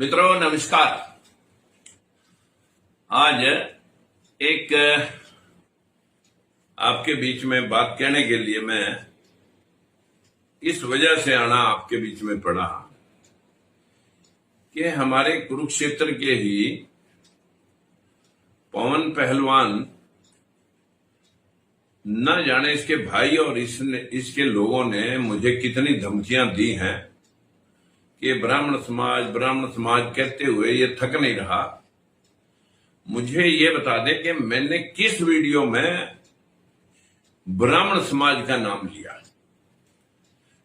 मित्रों नमस्कार। आज एक आपके बीच में बात कहने के लिए मैं इस वजह से आना आपके बीच में पड़ा कि हमारे कुरुक्षेत्र के ही पवन पहलवान न जाने इसके भाई और इसके लोगों ने मुझे कितनी धमकियां दी हैं कि ब्राह्मण समाज कहते हुए ये थक नहीं रहा। मुझे ये बता दे कि मैंने किस वीडियो में ब्राह्मण समाज का नाम लिया।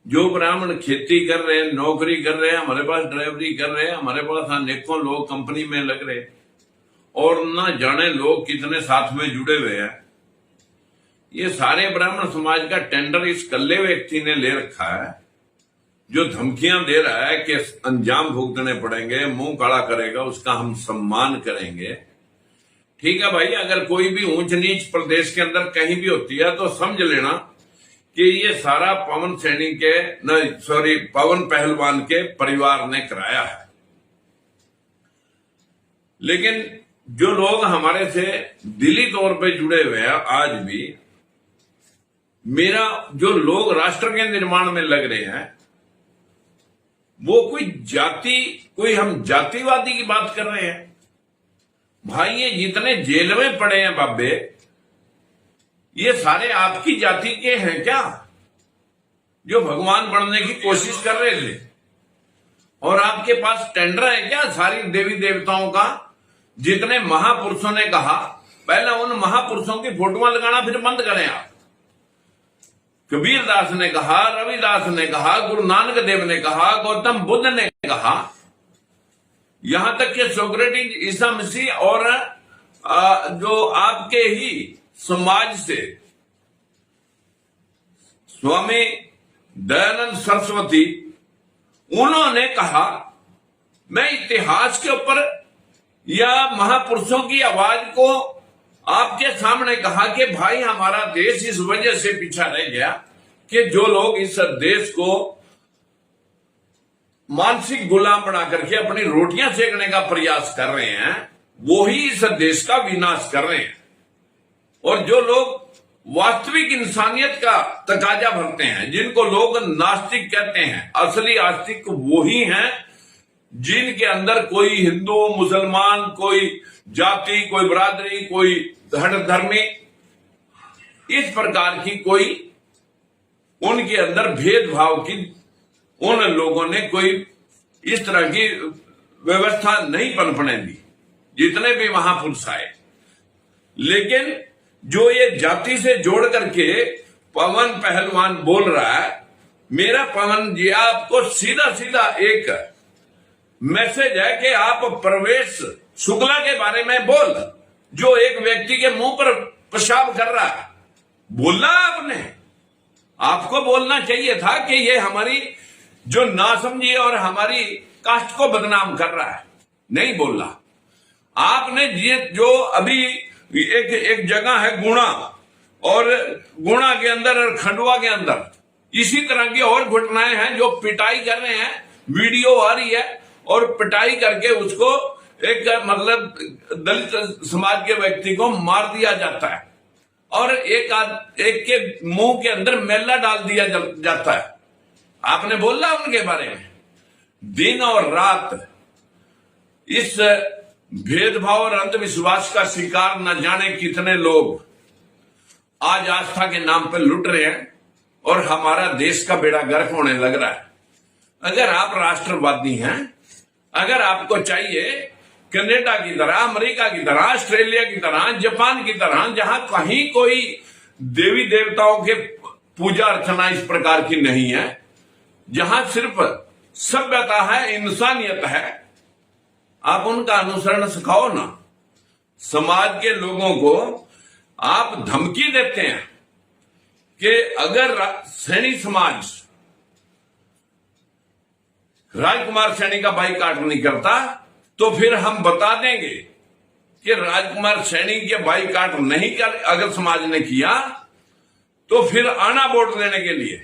जो ब्राह्मण खेती कर रहे हैं, नौकरी कर रहे हैं, हमारे पास ड्राइवरी कर रहे हैं, हमारे पास अनेकों लोग कंपनी में लग रहे और न जाने लोग कितने साथ में जुड़े हुए हैं। ये सारे ब्राह्मण समाज का टेंडर इस कल्ले व्यक्ति ने ले रखा है जो धमकियां दे रहा है कि अंजाम भुगतने पड़ेंगे, मुंह काला करेगा, उसका हम सम्मान करेंगे। ठीक है भाई, अगर कोई भी ऊंच नीच प्रदेश के अंदर कहीं भी होती है तो समझ लेना कि ये सारा पवन पहलवान के परिवार ने कराया है। लेकिन जो लोग हमारे से दिली तौर पे जुड़े हुए हैं आज भी, मेरा जो लोग राष्ट्र के निर्माण में लग रहे हैं, वो कोई हम जातिवादी की बात कर रहे हैं। भाई ये जितने जेल में पड़े हैं बाबे, ये सारे आपकी जाति के हैं क्या, जो भगवान बनने की कोशिश कर रहे थे? और आपके पास टेंडर है क्या सारी देवी देवताओं का? जितने महापुरुषों ने कहा, पहले उन महापुरुषों की फोटोआं लगाना फिर बंद करें आप। कबीर दास ने कहा, रविदास ने कहा, गुरु नानक देव ने कहा, गौतम बुद्ध ने कहा, यहां तक कि सोक्रेटिस, ईसा मसीह और जो आपके ही समाज से स्वामी दयानंद सरस्वती, उन्होंने कहा, मैं इतिहास के ऊपर या महापुरुषों की आवाज को आपके सामने कहा कि भाई हमारा देश इस वजह से पीछा रह गया कि जो लोग इस देश को मानसिक गुलाम बना करके अपनी रोटियां सेकने का प्रयास कर रहे हैं, वो ही इस देश का विनाश कर रहे हैं। और जो लोग वास्तविक इंसानियत का तकाजा भरते हैं, जिनको लोग नास्तिक कहते हैं, असली आस्तिक वो ही हैं जिनके अंदर कोई हिंदू, मुसलमान, कोई जाति, कोई बरादरी, कोई धर्मी, इस प्रकार की कोई उनके अंदर भेदभाव की उन लोगों ने कोई इस तरह की व्यवस्था नहीं पनपने दी, जितने भी महापुरुष आए। लेकिन जो ये जाति से जोड़ करके पवन पहलवान बोल रहा है, मेरा पवन जी आपको सीधा सीधा एक मैसेज है कि आप प्रवेश शुक्ला के बारे में बोल, जो एक व्यक्ति के मुंह पर पेशाब कर रहा है, बोलना आपको बोलना चाहिए था कि ये हमारी जो नासमझी और हमारी कास्ट को बदनाम कर रहा है, नहीं बोलना आपने। जो अभी एक जगह है गुणा, और गुणा के अंदर और खंडवा के अंदर इसी तरह की और घटनाएं हैं जो पिटाई कर रहे हैं, वीडियो आ रही है और पिटाई करके उसको एक दलित समाज के व्यक्ति को मार दिया जाता है और एक के मुंह के अंदर मैला डाल दिया जाता है। आपने बोला उनके बारे में? दिन और रात इस भेदभाव और अंधविश्वास का शिकार न जाने कितने लोग आज आस्था के नाम पर लुट रहे हैं और हमारा देश का बेड़ा गर्क होने लग रहा है। अगर आप राष्ट्रवादी हैं, अगर आपको चाहिए कनाडा की तरह, अमेरिका की तरह, ऑस्ट्रेलिया की तरह, जापान की तरह, जहां कहीं कोई देवी देवताओं के पूजा अर्चना इस प्रकार की नहीं है, जहां सिर्फ सभ्यता है, इंसानियत है, आप उनका अनुसरण सिखाओ ना। समाज के लोगों को आप धमकी देते हैं कि अगर सैनी समाज राजकुमार सैनी का बाइकाट नहीं करता तो फिर हम बता देंगे कि राजकुमार सैनी के बाइकाट नहीं कर, अगर समाज ने किया तो फिर आना वोट देने के लिए।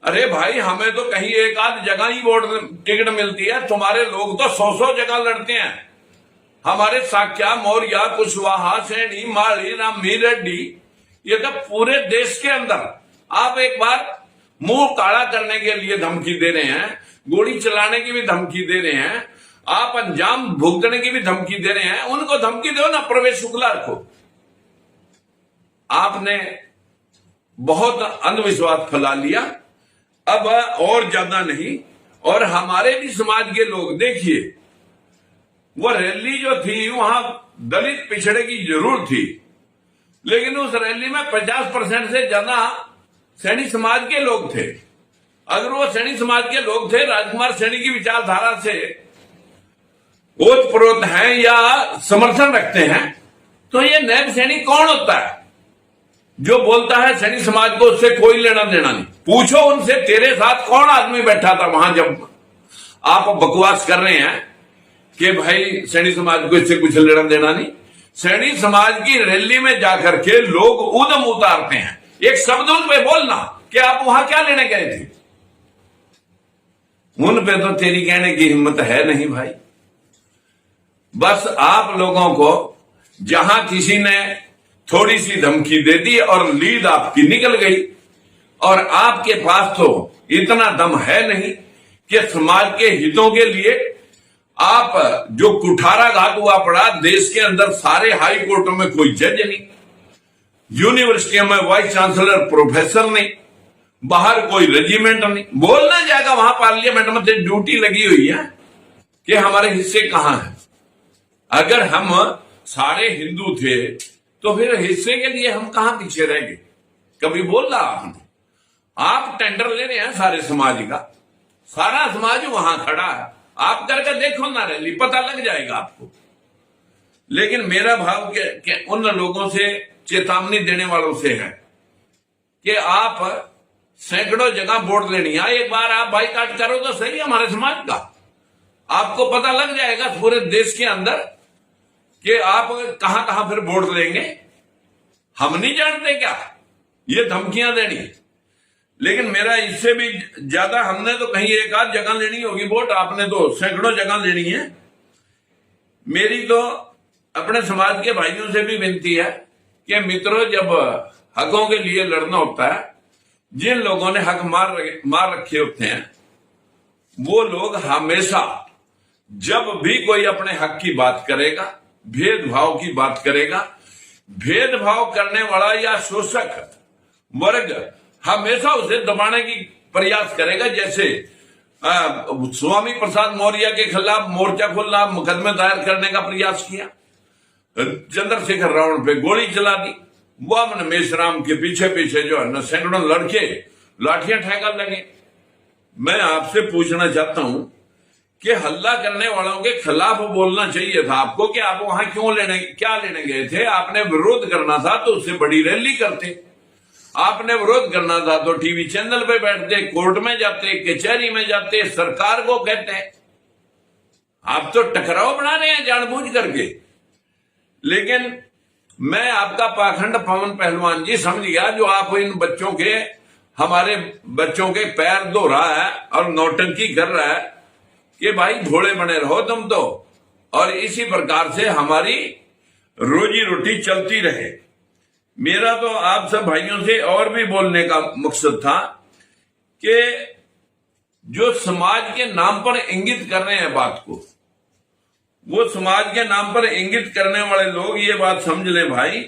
अरे भाई, हमें तो कहीं एक आध जगह ही वोट टिकट मिलती है, तुम्हारे लोग तो 100-100 जगह लड़ते हैं। हमारे साक्या, मौर्य, कुशवाहा, सैनी, माली, रामी, रेड्डी, ये तो पूरे देश के अंदर आप एक बार मुंह काला करने के लिए धमकी दे रहे हैं, गोली चलाने की भी धमकी दे रहे हैं, आप अंजाम भुगतने की भी धमकी दे रहे हैं। उनको धमकी दो ना, प्रवेश शुक्ला को। आपने बहुत अंधविश्वास फैला लिया, अब और ज्यादा नहीं। और हमारे भी समाज के लोग देखिए, वो रैली जो थी वहां दलित पिछड़े की जरूर थी, लेकिन उस रैली में 50% से ज्यादा सैनी समाज के लोग थे। अगर वो सैनी समाज के लोग थे, राजकुमार सैनी की विचारधारा से ओतप्रोत हैं या समर्थन रखते हैं, तो ये नैब सैनी कौन होता है जो बोलता है सैनी समाज को उससे कोई लेना देना नहीं? पूछो उनसे, तेरे साथ कौन आदमी बैठा था वहां जब आप बकवास कर रहे हैं कि भाई सैनी समाज को इससे कुछ लेना देना नहीं? सैनी समाज की रैली में जाकर के लोग उदम उतारते हैं। एक शब्द उन पे बोलना कि आप वहां क्या लेने गए थे, उन पे तो तेरी कहने की हिम्मत है नहीं भाई। बस आप लोगों को जहां किसी ने थोड़ी सी धमकी दे दी और लीड आपकी निकल गई, और आपके पास तो इतना दम है नहीं कि समाज के हितों के लिए आप, जो कुठाराघात हुआ पड़ा देश के अंदर, सारे हाई कोर्टों में कोई जज नहीं, यूनिवर्सिटियों में वाइस चांसलर प्रोफेसर नहीं, बाहर कोई रेजिमेंट नहीं, बोलना जाएगा वहां पार्लियामेंट में से ड्यूटी लगी हुई है कि हमारे हिस्से कहां है। अगर हम सारे हिंदू थे तो फिर हिस्से के लिए हम कहां पीछे रह गए? कभी बोला आपने? आप टेंडर ले रहे हैं सारे समाज का, सारा समाज वहां खड़ा है, आप करके देखो ना रैली, पता लग जाएगा आपको। लेकिन मेरा भाव के उन लोगों से, चेतावनी देने वालों से है कि आप सैकड़ों जगह वोट लेनी है, एक बार आप बाईकाट करो तो सही हमारे समाज का, आपको पता लग जाएगा पूरे देश के अंदर कि आप कहां कहां फिर वोट लेंगे। हम नहीं जानते क्या ये धमकियां देनी? लेकिन मेरा इससे भी ज्यादा, हमने तो कहीं एक आध जगह लेनी होगी वोट, आपने तो सैकड़ों जगह लेनी है। मेरी तो अपने समाज के भाइयों से भी विनती है कि मित्रों, जब हकों के लिए लड़ना होता है, जिन लोगों ने हक मार रखे होते हैं, वो लोग हमेशा जब भी कोई अपने हक की बात करेगा, भेदभाव की बात करेगा, भेदभाव करने वाला या शोषक वर्ग हमेशा उसे दबाने की प्रयास करेगा। जैसे स्वामी प्रसाद मौर्य के खिलाफ मोर्चा खोलना, मुकदमे दायर करने का प्रयास किया, चंद्रशेखर रावण पे गोली चला दी, वामन मेश्राम के पीछे पीछे जो है न सैकड़ों लड़के लाठियां ठेका लगे। मैं आपसे पूछना चाहता हूं कि हल्ला करने वालों के खिलाफ बोलना चाहिए था आपको कि आप वहां क्या लेने गए थे? आपने विरोध करना था तो उससे बड़ी रैली करते, आपने विरोध करना था तो टीवी चैनल पे बैठते, कोर्ट में जाते, कचहरी में जाते, सरकार को कहते। आप तो टकराव बना रहे हैं जानबूझ करके। लेकिन मैं आपका पाखंड पवन पहलवान जी समझ गया, जो आप इन बच्चों के, हमारे बच्चों के पैर धो रहा है और नौटंकी कर रहा है कि भाई भोले बने रहो तुम तो, और इसी प्रकार से हमारी रोजी रोटी चलती रहे। मेरा तो आप सब भाइयों से और भी बोलने का मकसद था कि जो समाज के नाम पर इंगित कर रहे हैं बात को, वो समाज के नाम पर इंगित करने वाले लोग ये बात समझ लें भाई,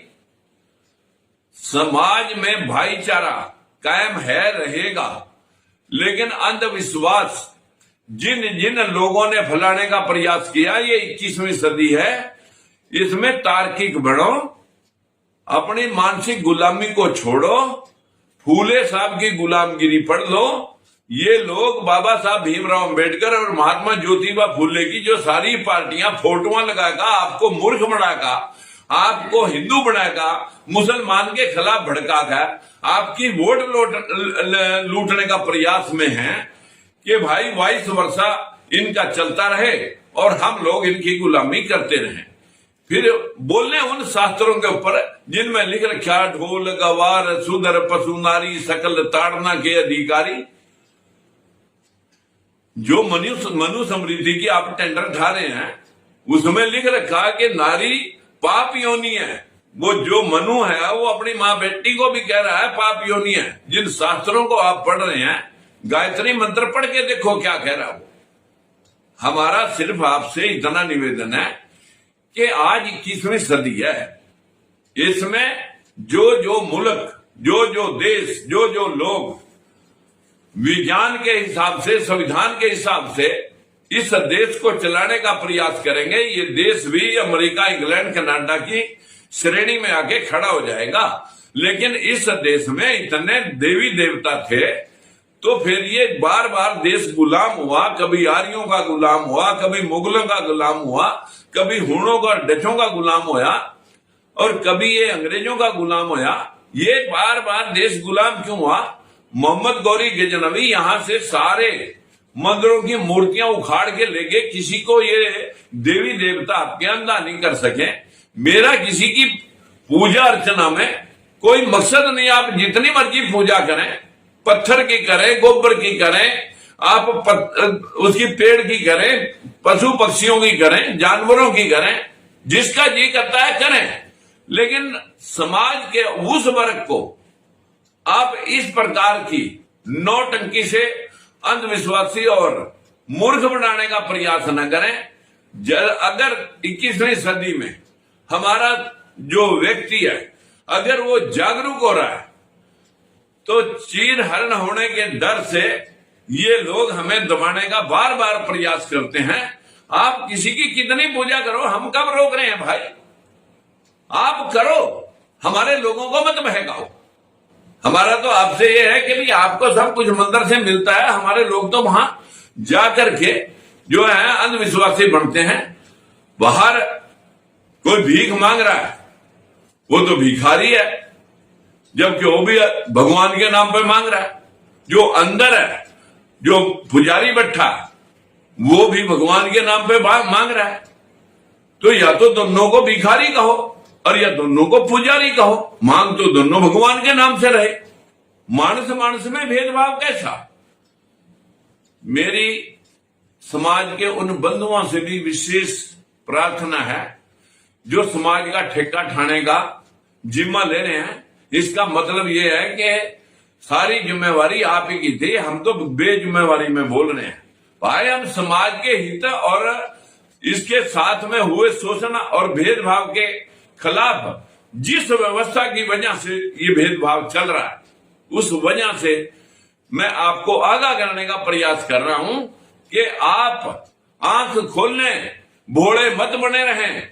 समाज में भाईचारा कायम है, रहेगा, लेकिन अंधविश्वास जिन जिन लोगों ने फैलाने का प्रयास किया, ये 21वीं सदी है, इसमें तार्किक बढ़ो, अपनी मानसिक गुलामी को छोड़ो, फूले साहब की गुलामगिरी पढ़ लो। ये लोग बाबा साहब भीमराव अंबेडकर और महात्मा ज्योतिबा फूले की जो सारी पार्टियां फोटोआं लगाकर आपको मूर्ख बनाकर, आपको हिंदू बनाकर, मुसलमान के खिलाफ भड़काकर आपकी वोट लूटने का प्रयास में है कि भाई वाइस वर्षा इनका चलता रहे और हम लोग इनकी गुलामी करते रहें। फिर बोलने उन शास्त्रों के ऊपर जिनमें लिख रखा ढोल गवार सुधर पशु नारी सकल ताड़ना के अधिकारी, जो मनु समृद्धि की आप टेंडर उठा रहे हैं, उसमें लिख रखा कि नारी पाप योनि है। वो जो मनु है वो अपनी माँ बेटी को भी कह रहा है पाप योनि है। जिन शास्त्रों को आप पढ़ रहे हैं, गायत्री मंत्र पढ़ के देखो क्या कह रहा है वो। हमारा सिर्फ आपसे इतना निवेदन है कि आज 21वीं सदी है, इसमें जो मुल्क, जो देश, जो लोग विज्ञान के हिसाब से, संविधान के हिसाब से इस देश को चलाने का प्रयास करेंगे, ये देश भी अमेरिका, इंग्लैंड, कनाडा की श्रेणी में आके खड़ा हो जाएगा। लेकिन इस देश में इतने देवी देवता थे, तो फिर ये बार बार देश गुलाम हुआ। कभी आर्यों का गुलाम हुआ, कभी मुगलों का गुलाम हुआ, कभी हुणों का, डचों का गुलाम हुआ, और कभी ये अंग्रेजों का गुलाम हुआ। ये बार बार देश गुलाम क्यों हुआ? मोहम्मद गौरी गजनवी यहां से सारे मंदिरों की मूर्तियां उखाड़ के ले गए। किसी को ये देवी देवता आपके अंदर नहीं कर सके। मेरा किसी की पूजा अर्चना में कोई मकसद नहीं। आप जितनी मर्जी पूजा करें, पत्थर की करें, गोबर की करें, आप उसकी पेड़ की करें, पशु पक्षियों की करें, जानवरों की करें, जिसका जी करता है करें। लेकिन समाज के उस वर्ग को आप इस प्रकार की नौटंकी से अंधविश्वासी और मूर्ख बनाने का प्रयास न करें। अगर 21वीं सदी में हमारा जो व्यक्ति है, अगर वो जागरूक हो रहा है, तो चीर हरण होने के डर से ये लोग हमें दबाने का बार बार प्रयास करते हैं। आप किसी की कितनी पूजा करो, हम कब रोक रहे हैं भाई? आप करो, हमारे लोगों को मत बहकाओ। हमारा तो आपसे ये है कि भी आपको सब कुछ मंदिर से मिलता है, हमारे लोग तो वहां जाकर के जो है अंधविश्वासी बनते हैं। बाहर कोई भीख मांग रहा है, वो तो भिखारी है, जबकि वो भी भगवान के नाम पे मांग रहा है। जो अंदर है, जो पुजारी बैठा, वो भी भगवान के नाम पे मांग रहा है। तो या तो दोनों को भिखारी कहो और या दोनों को पुजारी कहो। मांग तो दोनों भगवान के नाम से रहे। मानस मानस में भेदभाव कैसा? मेरी समाज के उन बंधुओं से भी विशेष प्रार्थना है जो समाज का ठेका ठाने का जिम्मा ले रहे हैं। इसका मतलब यह है कि सारी जिम्मेवारी आप ही की थी, हम तो बेजिम्मेवारी में बोल रहे हैं। भाई, हम समाज के हित और इसके साथ में हुए शोषण और भेदभाव के खिलाफ जिस व्यवस्था की वजह से ये भेदभाव चल रहा है, उस वजह से मैं आपको आगाह करने का प्रयास कर रहा हूं कि आप आंख खोल लें, भोले मत बने रहें।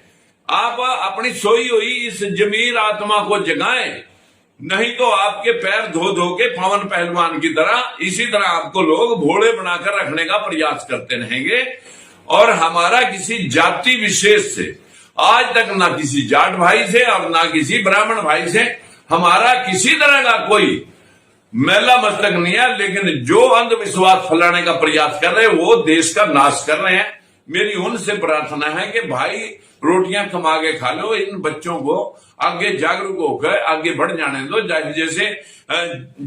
आप अपनी सोई हुई इस जमीर आत्मा को जगाएं, नहीं तो आपके पैर धो धो के पवन पहलवान की तरह इसी तरह आपको लोग भोले बनाकर रखने का प्रयास करते रहेंगे। और हमारा किसी जाति विशेष से आज तक ना किसी जाट भाई से और ना किसी ब्राह्मण भाई से हमारा किसी तरह का कोई मैला मस्तक नहीं है। लेकिन जो अंधविश्वास फैलाने का प्रयास कर रहे हैं, वो देश का नाश कर रहे हैं। मेरी उनसे प्रार्थना है कि भाई, रोटियां कमा के खा लो, इन बच्चों को आगे जागरूक होकर आगे बढ़ जाने दो। जैसे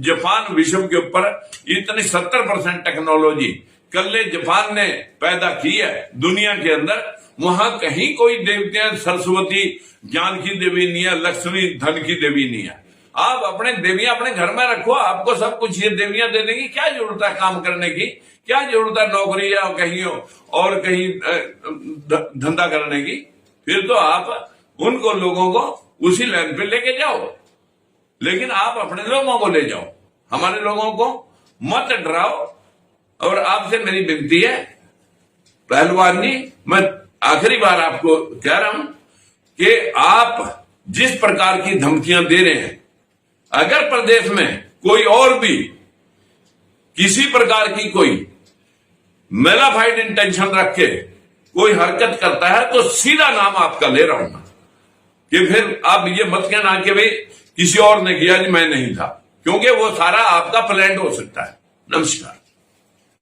जापान विश्व के ऊपर इतनी 70% टेक्नोलॉजी कल जापान ने पैदा की है दुनिया के अंदर, वहां कहीं कोई देवतियां, सरस्वती ज्ञान की देवी नहीं है, लक्ष्मी धन की देवी नहीं है। आप अपने देवियां अपने घर में रखो, आपको सब कुछ ये देवियां दे देंगी। क्या जरूरत है काम करने की? क्या जरूरत है नौकरी या कहीं और कहीं धंधा करने की? फिर तो आप उनको लोगों को उसी लाइन पे लेके जाओ, लेकिन आप अपने लोगों को ले जाओ, हमारे लोगों को मत डराओ। और आपसे मेरी विनती है पहलवान जी, मैं आखिरी बार आपको कह रहा हूं कि आप जिस प्रकार की धमकियां दे रहे हैं, अगर प्रदेश में कोई और भी किसी प्रकार की कोई मेलाफाइड इंटेंशन रख के कोई हरकत करता है, तो सीधा नाम आपका ले रहा हूं कि फिर आप ये मत कहना कि भाई किसी और ने किया जी, मैं नहीं था, क्योंकि वो सारा आपका प्लान हो सकता है। नमस्कार।